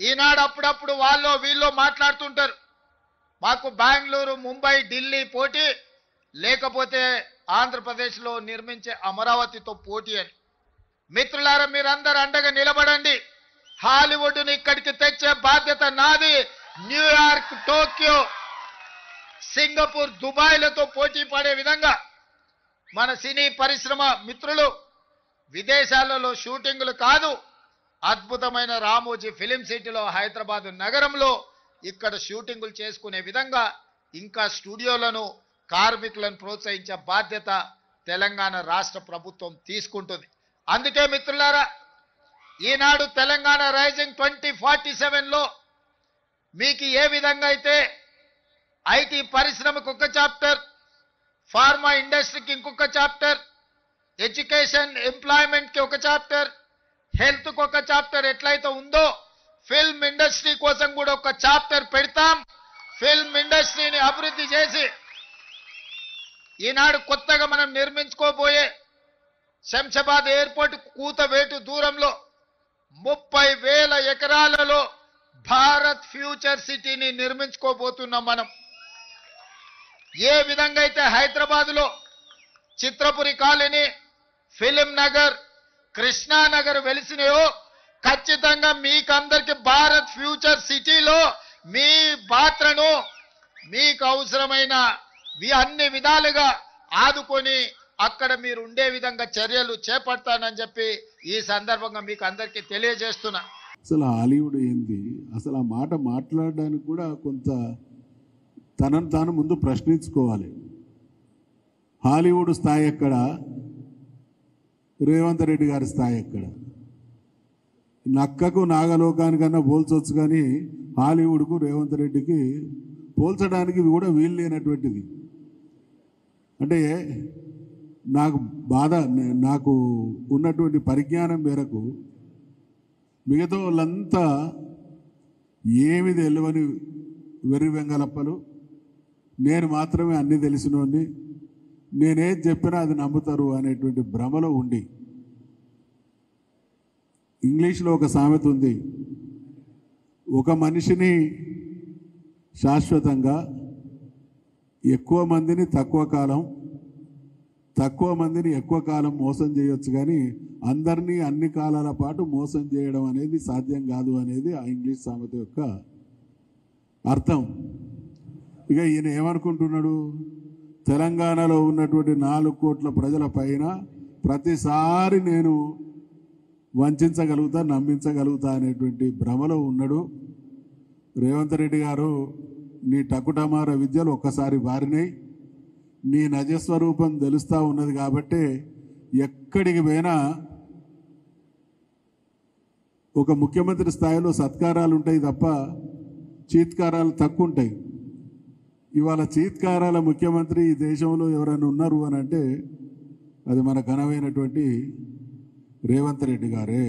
ఈనాడు అప్పుడప్పుడు వాళ్ళు వీళ్ళు మాట్లాడుతుంటారు, మాకు బెంగళూరు, ముంబై, ఢిల్లీ పోటీ, లేకపోతే ఆంధ్రప్రదేశ్లో నిర్మించే అమరావతితో పోటీ అని. మిత్రులారా, మీరందరూ అండగా నిలబడండి. హాలీవుడ్ని ఇక్కడికి తెచ్చే బాధ్యత నాది. న్యూయార్క్, టోక్యో, సింగపూర్, దుబాయ్లతో పోటీ పడే విధంగా మన సినీ పరిశ్రమ మిత్రులు విదేశాలలో షూటింగులు కాదు, అద్భుతమైన రామోజీ ఫిలిం సిటీలో, హైదరాబాద్ నగరంలో ఇక్కడ షూటింగులు చేసుకునే విధంగా ఇంకా స్టూడియోలను, కార్మికులను ప్రోత్సహించే బాధ్యత తెలంగాణ రాష్ట్ర ప్రభుత్వం తీసుకుంటుంది. అందుకే మిత్రులారా, ఈనాడు తెలంగాణ రైజింగ్ 2047లో మీకు ఏ విధంగా అయితే ఐటీ పరిశ్రమకు ఒక చాప్టర్, ఫార్మా ఇండస్ట్రీకి ఇంకొక చాప్టర్, ఎడ్యుకేషన్ ఎంప్లాయ్మెంట్కి ఒక చాప్టర్, హెల్త్కి ఒక చాప్టర్ ఎట్లయితే ఉందో, ఫిల్మ్ ఇండస్ట్రీ కోసం కూడా ఒక చాప్టర్ పెడతాం. ఫిల్మ్ ఇండస్ట్రీని అభివృద్ధి చేసి ఈనాడు కొత్తగా మనం నిర్మించుకోబోయే శంషాబాద్ ఎయిర్పోర్ట్ కూతవేటు దూరంలో 30,000 ఎకరాలలో భారత్ ఫ్యూచర్ సిటీని నిర్మించుకోబోతున్నాం. మనం ఏ విధంగా అయితే హైదరాబాద్లో చిత్రపురి కాలనీ, ఫిలిం నగర్, కృష్ణానగర్ వెలిసినాయో, ఖచ్చితంగా మీకందరికి భారత్ ఫ్యూచర్ సిటీలో మీ పాత్రను మీకు అవసరమైన అన్ని విధాలుగా ఆదుకొని అక్కడ మీరు ఉండే విధంగా చర్యలు చేపడతానని చెప్పి ఈ సందర్భంగా మీకు అందరికీ తెలియజేస్తున్నా. అసలు హాలీవుడ్ ఏంది, అసలు ఆ మాట మాట్లాడడానికి కూడా కొంత తనను తాను ముందు ప్రశ్నించుకోవాలి. హాలీవుడ్ స్థాయి ఎక్కడ, రేవంత్ రెడ్డి గారి స్థాయి ఎక్కడ? నక్కకు నాగలోకానికన్నా పోల్చవచ్చు, కానీ హాలీవుడ్కు రేవంత్ రెడ్డికి పోల్చడానికి కూడా వీలు లేనటువంటిది. అంటే నాకు ఉన్నటువంటి పరిజ్ఞానం మేరకు మిగతా వాళ్ళంతా ఏమి తెలియని వెర్రి వెంగలప్పలు, నేను మాత్రమే అన్నీ తెలిసినోడిని, నేనేది చెప్పినా అది నమ్ముతారు అనేటువంటి భ్రమలో ఉండి, ఇంగ్లీష్లో ఒక సామెత ఉంది, ఒక మనిషిని శాశ్వతంగా, ఎక్కువ మందిని తక్కువ కాలం, తక్కువ మందిని ఎక్కువ కాలం మోసం చేయొచ్చు, కానీ అందరినీ అన్ని కాలాల పాటు మోసం చేయడం అనేది సాధ్యం కాదు అనేది ఆ ఇంగ్లీష్ సామెత యొక్క అర్థం. ఇక ఈయన ఏమనుకుంటున్నాడు, తెలంగాణలో ఉన్నటువంటి 4 కోట్ల ప్రజల పైన ప్రతిసారి నేను వంచగలుగుతా, నమ్మించగలుగుతా అనేటువంటి భ్రమలో ఉన్నాడు. రేవంత్ రెడ్డి గారు, నీ టకుటమార విద్యలు ఒక్కసారి బారినాయి, నీ నజస్వరూపం తెలుస్తూ ఉన్నది కాబట్టి ఎక్కడికి పోయినా ఒక ముఖ్యమంత్రి స్థాయిలో సత్కారాలు ఉంటాయి తప్ప చీత్కారాలు తక్కువ ఉంటాయి. ఇవాళ చీత్కారాల ముఖ్యమంత్రి ఈ దేశంలో ఎవరైనా ఉన్నారు అని అంటే అది మన ఘనమైనటువంటి రేవంత్ రెడ్డి గారే.